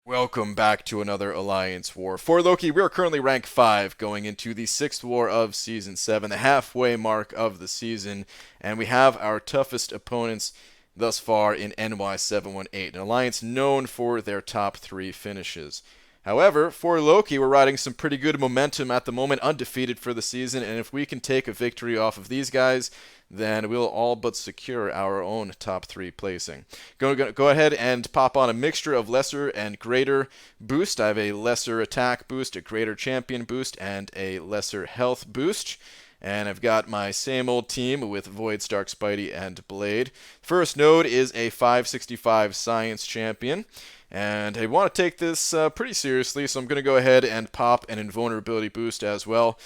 Welcome back to another Alliance War. For Loki, we are currently rank 5 going into the 6th war of Season 7, the halfway mark of the season, and we have our toughest opponents thus far in Ny718, an alliance known for their top 3 finishes. However, for Loki, we're riding some pretty good momentum at the moment, undefeated for the season, and if we can take a victory off of these guys, then we'll all but secure our own top 3 placing. Go ahead and pop on a mixture of lesser and greater boost. I have a lesser attack boost, a greater champion boost, and a lesser health boost. And I've got my same old team with Void, Stark, Spidey, and Blade. First node is a 565 Science Champion. And I want to take this pretty seriously, so I'm going to go ahead and pop an invulnerability boost as well,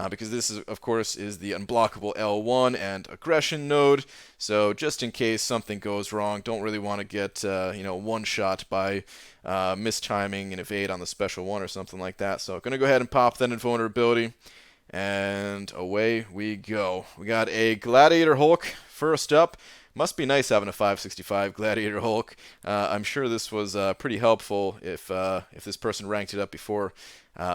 because this, of course, is the unblockable L1 and aggression node. So just in case something goes wrong, don't really want to get one shot by mistiming and evade on the special one or something like that. So I'm going to go ahead and pop that invulnerability. And away we go. We got a Gladiator Hulk first up. Must be nice having a 565 Gladiator Hulk. I'm sure this was pretty helpful if this person ranked it up before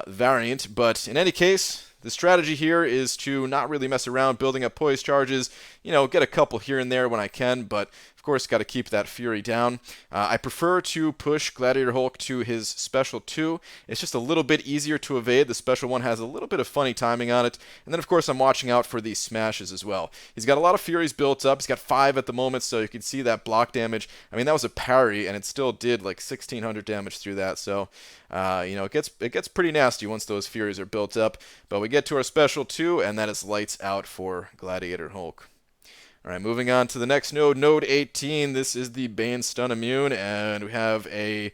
variant. But in any case, the strategy here is to not really mess around building up poise charges. Get a couple here and there when I can, but of course, got to keep that fury down. I prefer to push Gladiator Hulk to his special 2. It's just a little bit easier to evade. The special 1 has a little bit of funny timing on it. And then, of course, I'm watching out for these smashes as well. He's got a lot of furies built up. He's got 5 at the moment, so you can see that block damage. I mean, that was a parry, and it still did like 1,600 damage through that. So, it gets pretty nasty once those furies are built up. But we get to our special 2, and that is lights out for Gladiator Hulk. Alright, moving on to the next node, node 18. This is the Bane Stun Immune, and we have a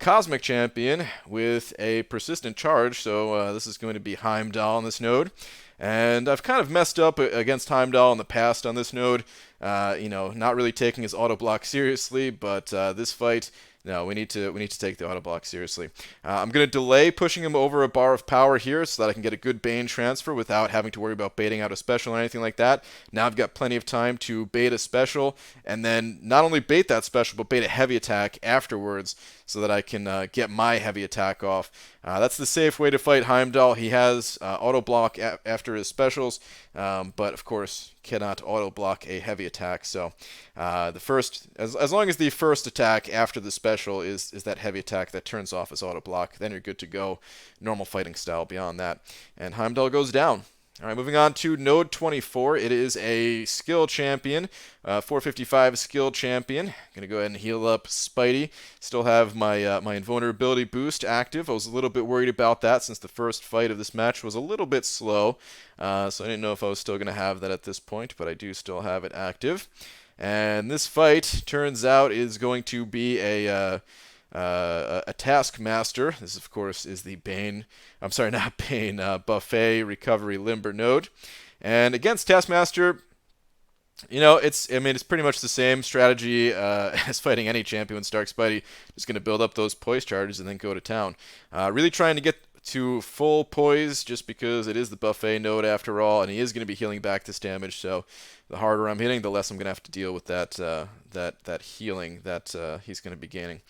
Cosmic Champion with a Persistent Charge, so this is going to be Heimdall on this node. And I've kind of messed up against Heimdall in the past on this node, not really taking his auto block seriously, but this fight, no, we need to take the auto block seriously. I'm going to delay pushing him over a bar of power here so that I can get a good Bane transfer without having to worry about baiting out a special or anything like that. Now I've got plenty of time to bait a special, and then not only bait that special, but bait a heavy attack afterwards so that I can get my heavy attack off. That's the safe way to fight Heimdall. He has auto block after his specials, but of course cannot auto block a heavy attack. So the first, as long as the first attack after the special is that heavy attack that turns off his auto block, then you're good to go, normal fighting style beyond that. And Heimdall goes down. All right, moving on to node 24. It is a skill champion, 455 skill champion. Gonna go ahead and heal up Spidey. Still have my my invulnerability boost active. I was a little bit worried about that since the first fight of this match was a little bit slow, so I didn't know if I was still gonna have that at this point, but I do still have it active. And this fight turns out is going to be a Taskmaster. This, of course, is the Bane. I'm sorry, not Bane. Buffet Recovery Limber node. And against Taskmaster, it's pretty much the same strategy as fighting any champion. Stark Spidey just going to build up those poise charges and then go to town. Really trying to get to full poise just because it is the buffet node after all, and he is going to be healing back this damage. So the harder I'm hitting, the less I'm going to have to deal with that healing that he's going to be gaining.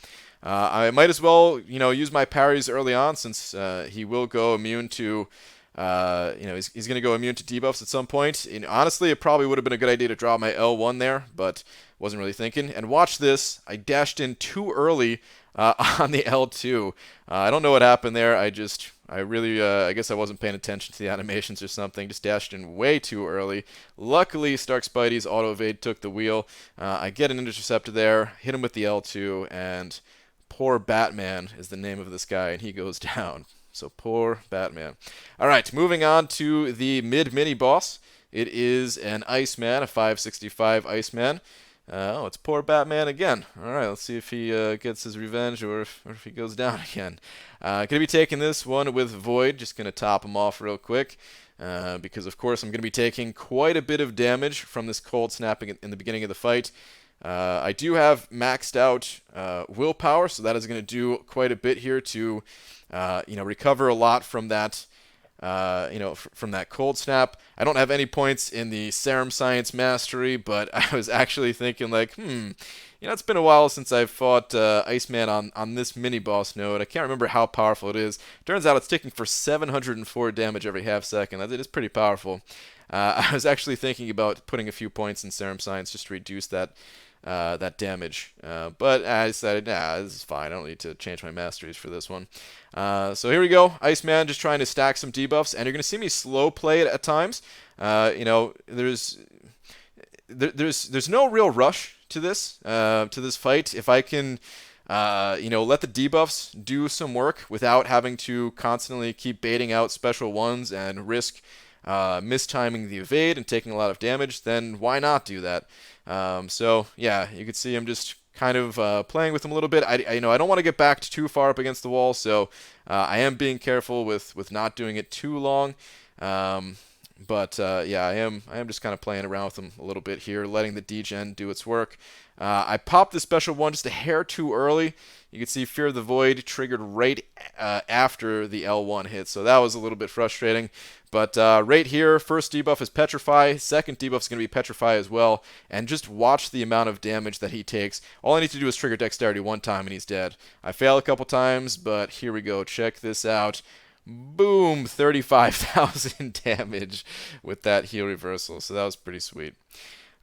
I might as well, use my parries early on since he will go immune to, he's going to go immune to debuffs at some point. And honestly, it probably would have been a good idea to draw my L1 there, but wasn't really thinking. And watch this. I dashed in too early on the L2. I don't know what happened there. I guess I wasn't paying attention to the animations or something. Just dashed in way too early. Luckily, Stark Spidey's auto evade took the wheel. I get an interceptor there, hit him with the L2, and Poor Batman is the name of this guy, and he goes down. So poor Batman. All right, moving on to the mid-mini boss. It is an Iceman, a 565 Iceman. It's poor Batman again. All right, let's see if he gets his revenge or if he goes down again. Going to be taking this one with Void. Just going to top him off real quick. Because, of course, I'm going to be taking quite a bit of damage from this cold snapping in the beginning of the fight. I do have maxed out willpower, so that is going to do quite a bit here to, recover a lot from that, from that cold snap. I don't have any points in the Serum Science Mastery, but I was actually thinking like, It's been a while since I've fought Iceman on this mini boss node. I can't remember how powerful it is. Turns out it's ticking for 704 damage every half second. That is pretty powerful. I was actually thinking about putting a few points in Serum Science just to reduce that damage. But I decided, nah, this is fine. I don't need to change my masteries for this one. So here we go. Iceman just trying to stack some debuffs, and you're going to see me slow play it at times. There's no real rush to this fight. If I can let the debuffs do some work without having to constantly keep baiting out special ones and risk mistiming the evade and taking a lot of damage, then why not do that? So yeah, you can see I'm just kind of playing with them a little bit. I don't want to get backed too far up against the wall, so I am being careful with not doing it too long. But yeah, I am just kind of playing around with them a little bit here, letting the degen do its work. I popped the special one just a hair too early. You can see Fear of the Void triggered right after the L1 hit, so that was a little bit frustrating. But right here, first debuff is Petrify, second debuff is going to be Petrify as well, and just watch the amount of damage that he takes. All I need to do is trigger Dexterity one time and he's dead. I fail a couple times, but here we go. Check this out. Boom, 35,000 damage with that heal reversal, so that was pretty sweet.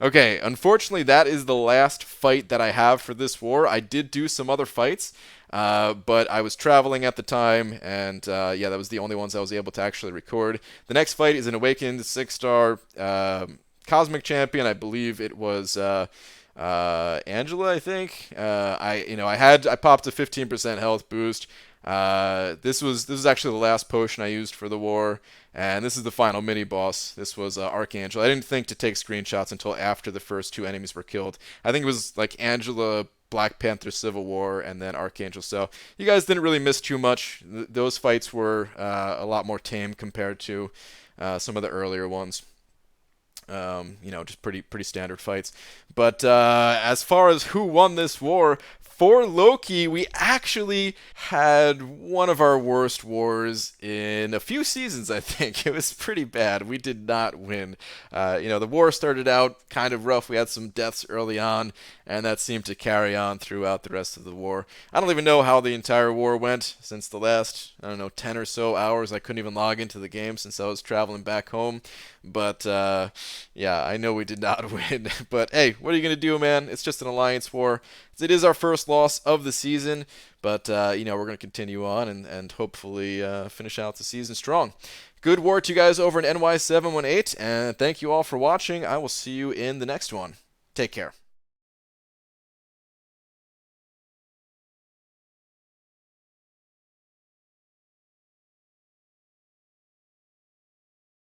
Okay, unfortunately, that is the last fight that I have for this war. I did do some other fights, but I was traveling at the time, and yeah, that was the only ones I was able to actually record. The next fight is an Awakened 6-star Cosmic Champion. I believe it was Angela, I think. I popped a 15% health boost. This was actually the last potion I used for the war, and this is the final mini boss. This was Archangel. I didn't think to take screenshots until after the first two enemies were killed. I think it was like Angela, Black Panther, Civil War, and then Archangel. So you guys didn't really miss too much. Those fights were a lot more tame compared to some of the earlier ones. Just pretty standard fights. But as far as who won this war, for Loki, we actually had one of our worst wars in a few seasons, I think. It was pretty bad. We did not win. The war started out kind of rough. We had some deaths early on, and that seemed to carry on throughout the rest of the war. I don't even know how the entire war went since the last, 10 or so hours. I couldn't even log into the game since I was traveling back home. But, yeah, I know we did not win. But, hey, what are you going to do, man? It's just an alliance war. It is our first loss of the season, but we're going to continue on and hopefully finish out the season strong. Good war to you guys over in Ny718, and thank you all for watching. I will see you in the next one. Take care.